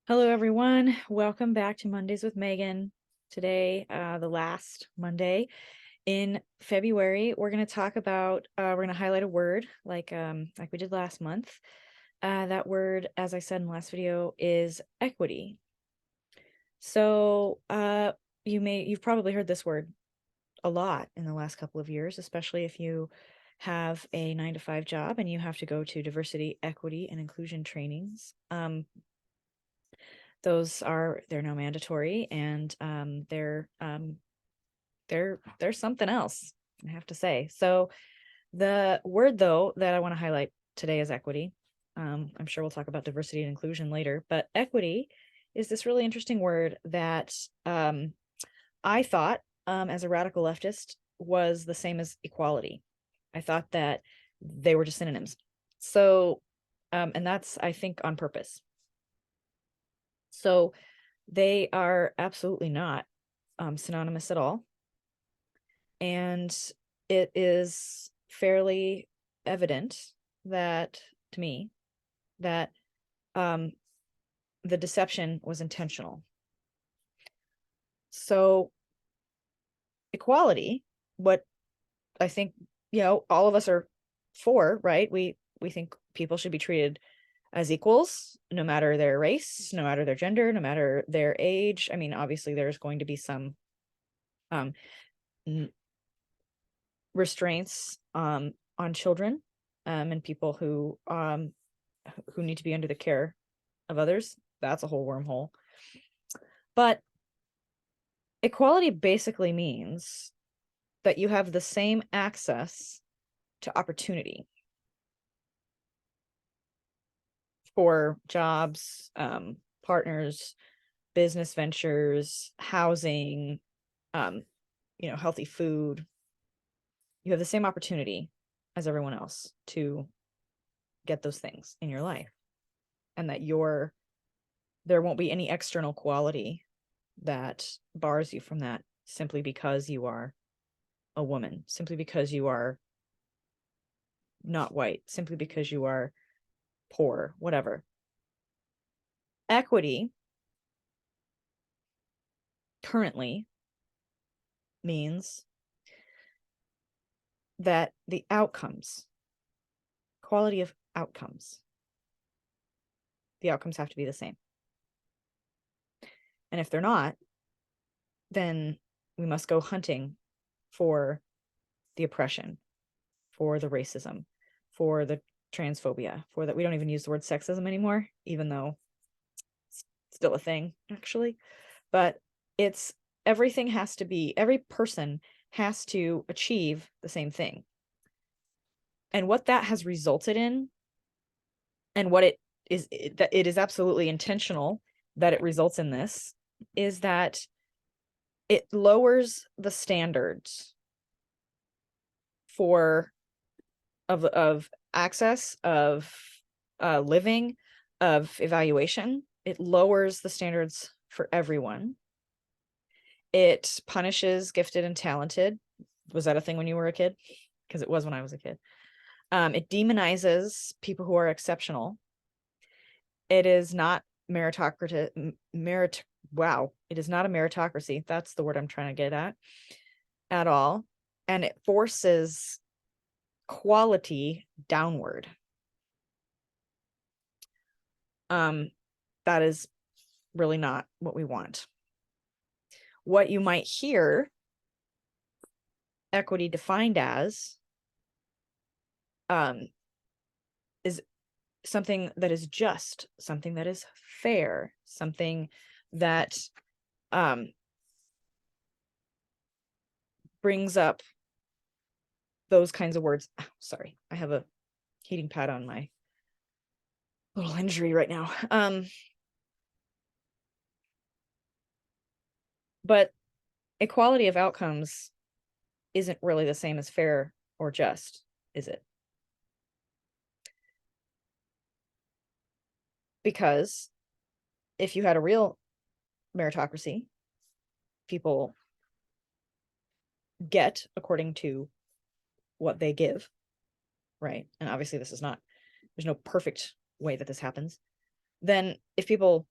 Hello, everyone. Welcome back to Mondays with Megan. Today, the last Monday in February, we're going to talk about, we're going to highlight a word like we did last month. That word, as I said in the last video, is equity. So, you've probably heard this word a lot in the last couple of years, especially if you have a 9-to-5 job and you have to go to diversity, equity, and inclusion trainings. They're now mandatory, and they're something else, I have to say. So the word, though, that I want to highlight today is equity. I'm sure we'll talk about diversity and inclusion later, but equity is this really interesting word that I thought, as a radical leftist, was the same as equality. I thought that they were just synonyms. So, and that's, I think, on purpose. So they are absolutely not synonymous at all. And it is fairly evident that, to me, that the deception was intentional. So equality, what I think, all of us are for, right? We think people should be treated as equals, no matter their race, no matter their gender, no matter their age. I mean, obviously there's going to be some restraints on children and people who need to be under the care of others. That's a whole wormhole. But equality basically means that you have the same access to opportunity for jobs, partners, business ventures, housing, healthy food. You have the same opportunity as everyone else to get those things in your life, and that there won't be any external quality that bars you from that simply because you are a woman, simply because you are not white, simply because you are poor, whatever. Equity currently means that the outcomes, quality of outcomes, the outcomes have to be the same. And if they're not, then we must go hunting for the oppression, for the racism, for the transphobia, for that. We don't even use the word sexism anymore, even though it's still a thing, actually. But it's every person has to achieve the same thing. And what that has resulted in, and what it is absolutely intentional that it results in this, is that it lowers the standards of access, of living, of evaluation. It lowers the standards for everyone. It punishes gifted and talented. Was that a thing when you were a kid? Because it was when I was a kid. It demonizes people who are exceptional. It is not meritocracy. It is not a meritocracy. That's the word I'm trying to get at all. And it forces quality downward. That is really not what we want. What you might hear equity defined as is something that is just, something that is fair, something that brings up those kinds of words. Oh, sorry, I have a heating pad on my little injury right now. But equality of outcomes isn't really the same as fair or just, is it? Because if you had a real meritocracy, people get according to what they give, right? And obviously there's no perfect way that this happens. Then if people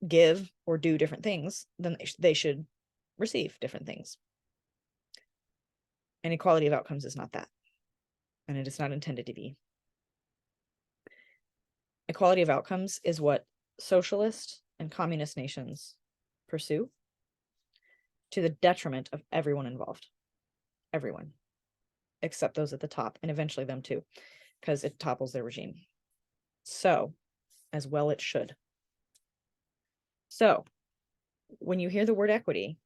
give or do different things, then they should receive different things. And equality of outcomes is not that. And it is not intended to be. Equality of outcomes is what socialist and communist nations pursue, to the detriment of everyone involved. Everyone. Except those at the top, and eventually them too, because it topples their regime. So, as well it should. So, when you hear the word equity,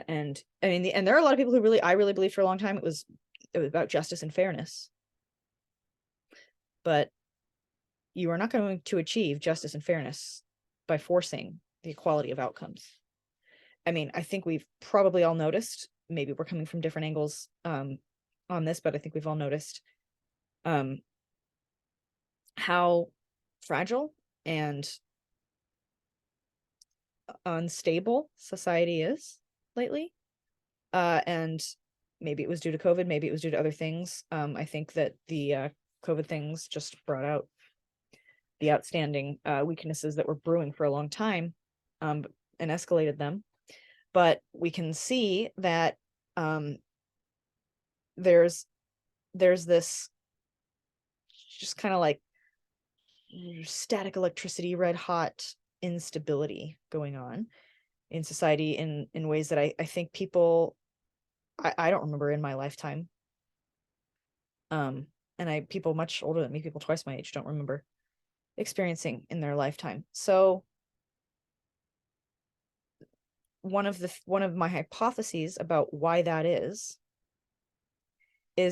and I mean, and there are a lot of people who I really believed for a long time it was about justice and fairness. But you are not going to achieve justice and fairness by forcing the equality of outcomes. I mean, I think we've probably all noticed, maybe we're coming from different angles on this, but I think we've all noticed how fragile and unstable society is lately. And maybe it was due to COVID, maybe it was due to other things. I think that the COVID things just brought out the outstanding weaknesses that were brewing for a long time, and escalated them. But we can see that there's this just kind of like static electricity, red hot instability going on in society in ways that I think people, I don't remember in my lifetime. And people much older than me, people twice my age, don't remember experiencing in their lifetime. So one of my hypotheses about why that is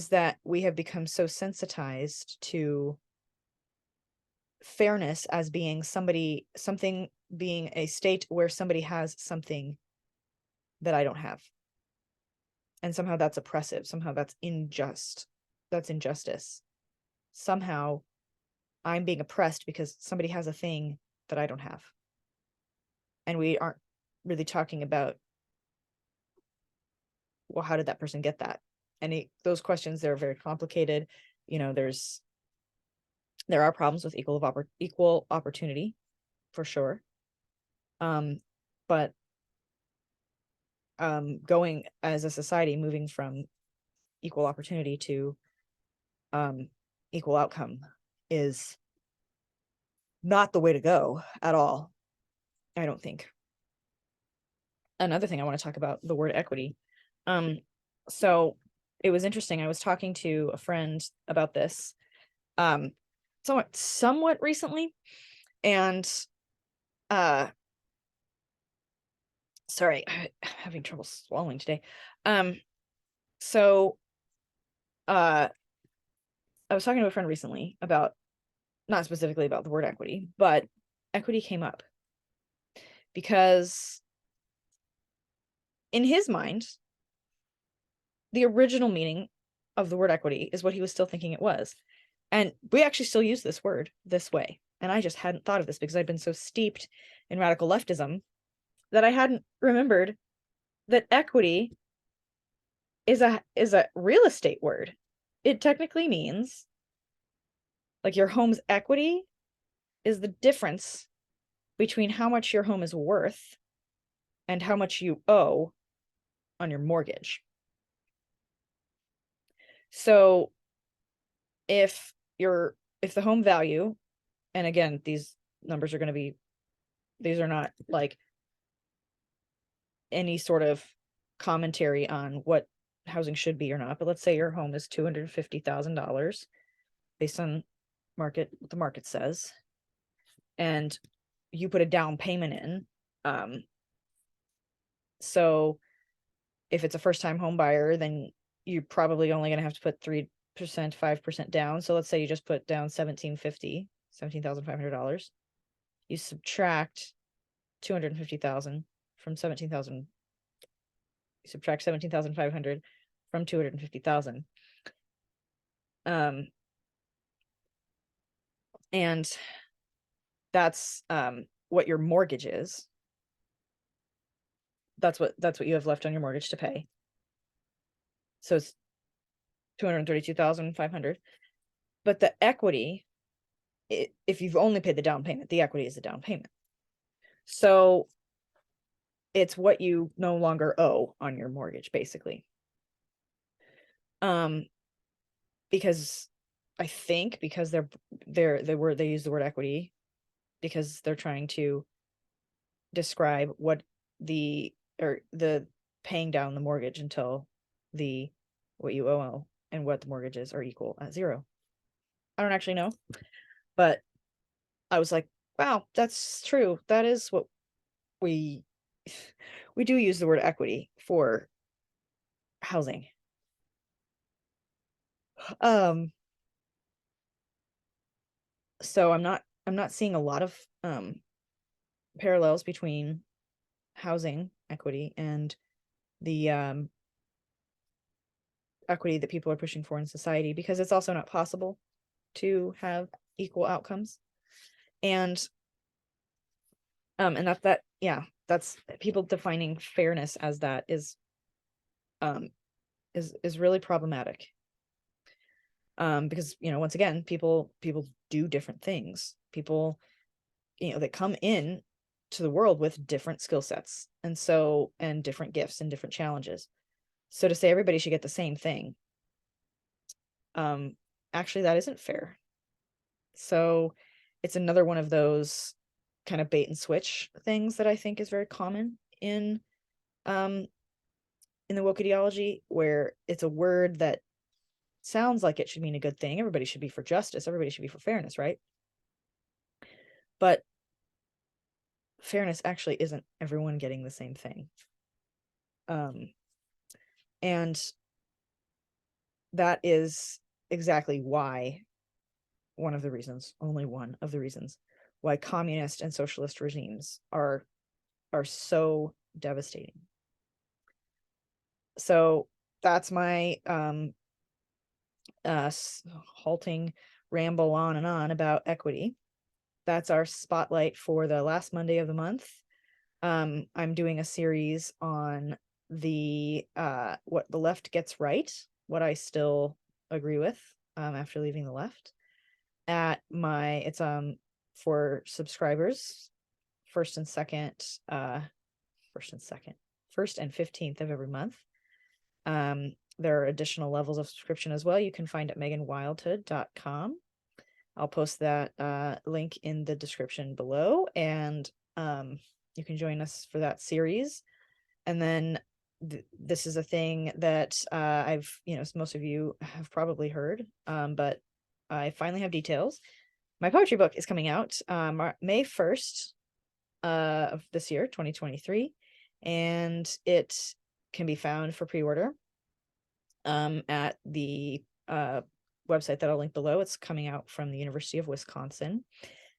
that we have become so sensitized to fairness as being something being a state where somebody has something that I don't have. And somehow that's oppressive. Somehow that's unjust. That's injustice. Somehow I'm being oppressed because somebody has a thing that I don't have. And we aren't really talking about, well, how did that person get that? And those questions, they're very complicated. You know, there are problems with equal opportunity, for sure. But going as a society, moving from equal opportunity to equal outcome is not the way to go at all, I don't think. Another thing I want to talk about, the word equity. So it was interesting. I was talking to a friend about this somewhat recently, and sorry, I'm having trouble swallowing today. So I was talking to a friend recently about, not specifically about the word equity, but equity came up because in his mind, the original meaning of the word equity is what he was still thinking it was. And we actually still use this word this way. And I just hadn't thought of this because I'd been so steeped in radical leftism that I hadn't remembered that equity is a real estate word. It technically means, like, your home's equity is the difference between how much your home is worth and how much you owe on your mortgage. So if the home value, and again, these numbers are going to be, these are not like any sort of commentary on what housing should be or not, but let's say your home is $250,000 based on what the market says, and you put a down payment in. So if it's a first-time home buyer, then you're probably only going to have to put 3%, 5% down. So let's say you just put down $17,500. You subtract 250,000 from 17,000. You subtract 17,500 from 250,000. And that's what your mortgage is. That's what you have left on your mortgage to pay. So it's 232,500. But the equity, if you've only paid the down payment, the equity is the down payment. So it's what you no longer owe on your mortgage, basically. Because I think because they use the word equity because they're trying to describe what the paying down the mortgage until what you owe and what the mortgages are equal at zero. I don't actually know, but I was like, wow, that's true. That is what we do use the word equity for housing. So I'm not seeing a lot of parallels between housing equity and the equity that people are pushing for in society, because it's also not possible to have equal outcomes. And that's people defining fairness as that is really problematic. Because once again, people do different things. People that come in to the world with different skill sets and different gifts and different challenges. So to say everybody should get the same thing, actually that isn't fair. So it's another one of those kind of bait and switch things that I think is very common in the woke ideology, where it's a word that sounds like it should mean a good thing. Everybody should be for justice. Everybody should be for fairness, right? But fairness actually isn't everyone getting the same thing. And that is exactly why only one of the reasons why communist and socialist regimes are so devastating. So that's my halting ramble on and on about equity. That's our spotlight for the last Monday of the month. I'm doing a series on what the left gets right, what I still agree with after leaving the left. It's for subscribers, first and 15th of every month. There are additional levels of subscription as well. You can find at meganwildhood.com. I'll post that link in the description below, and you can join us for that series. And then this is a thing that I've, most of you have probably heard, but I finally have details. My poetry book is coming out May 1st of this year, 2023, and it can be found for pre-order at the website that I'll link below. It's coming out from the University of Wisconsin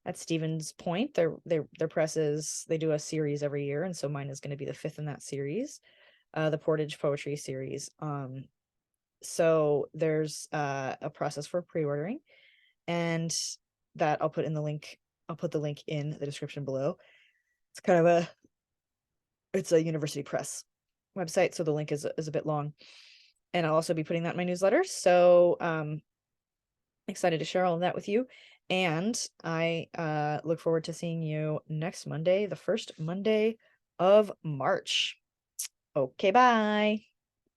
at Stevens Point. Their presses, they do a series every year, and so mine is going to be the 5th in that series, the Portage Poetry series. So there's a process for pre-ordering, and that I'll put the link in the description below. It's kind of it's a university press website, so the link is a bit long. And I'll also be putting that in my newsletter. So excited to share all of that with you. And I look forward to seeing you next Monday, the first Monday of March. Okay, bye.